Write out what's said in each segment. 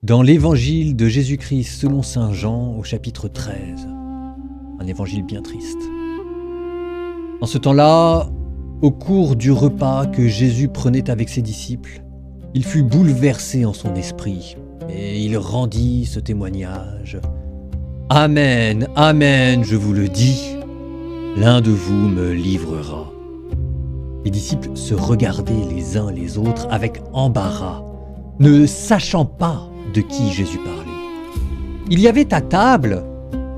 Dans l'évangile de Jésus-Christ selon saint Jean au chapitre 13, un évangile bien triste. En ce temps-là, au cours du repas que Jésus prenait avec ses disciples, il fut bouleversé en son esprit et il rendit ce témoignage. « Amen, Amen, je vous le dis, l'un de vous me livrera. » Les disciples se regardaient les uns les autres avec embarras, ne sachant pas de qui Jésus parlait. Il y avait à table,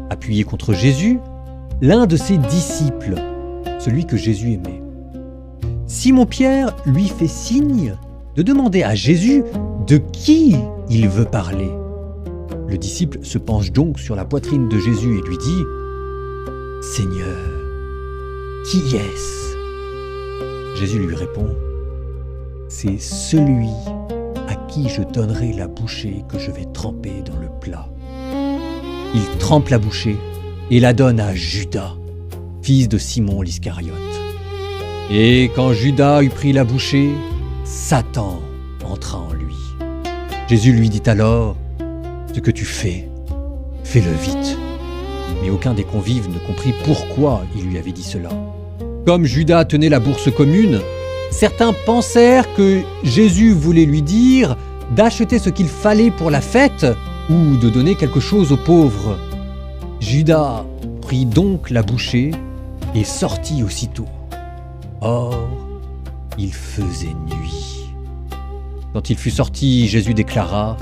appuyé contre Jésus, l'un de ses disciples, celui que Jésus aimait. Simon-Pierre lui fait signe de demander à Jésus de qui il veut parler. Le disciple se penche donc sur la poitrine de Jésus et lui dit « Seigneur, qui est-ce » Jésus lui répond « C'est celui à qui je donnerai la bouchée que je vais tremper dans le plat. » Il trempe la bouchée et la donne à Judas, fils de Simon l'Iscariote. Et quand Judas eut pris la bouchée, Satan entra en lui. Jésus lui dit alors « Ce que tu fais, fais-le vite. » Mais aucun des convives ne comprit pourquoi il lui avait dit cela. Comme Judas tenait la bourse commune, certains pensèrent que Jésus voulait lui dire d'acheter ce qu'il fallait pour la fête ou de donner quelque chose aux pauvres. Judas prit donc la bouchée et sortit aussitôt. Or, il faisait nuit. Quand il fut sorti, Jésus déclara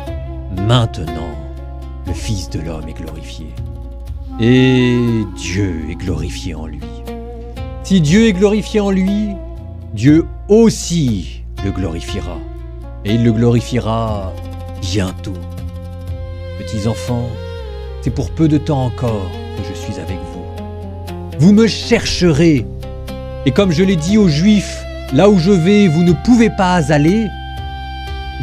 « Maintenant, le Fils de l'homme est glorifié, et Dieu est glorifié en lui. Si Dieu est glorifié en lui, Dieu aussi le glorifiera, et il le glorifiera bientôt. Petits enfants, c'est pour peu de temps encore que je suis avec vous. Vous me chercherez, et comme je l'ai dit aux Juifs, là où je vais, vous ne pouvez pas aller,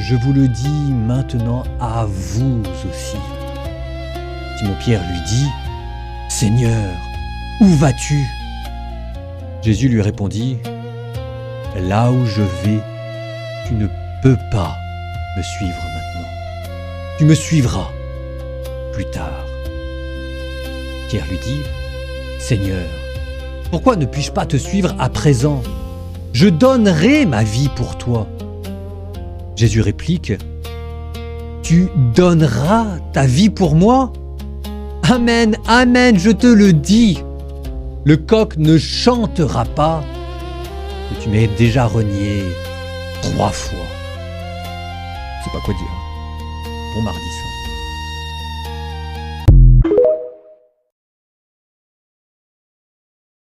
je vous le dis maintenant à vous aussi. Simon-Pierre lui dit « Seigneur, où vas-tu » Jésus lui répondit « Là où je vais, tu ne peux pas me suivre maintenant. Tu me suivras plus tard. » Pierre lui dit « Seigneur, pourquoi ne puis-je pas te suivre à présent? Je donnerai ma vie pour toi. » Jésus réplique « Tu donneras ta vie pour moi? Amen, amen, je te le dis. Le coq ne chantera pas que tu m'aies déjà renié 3 fois. » Je sais pas quoi dire. Bon mardi saint.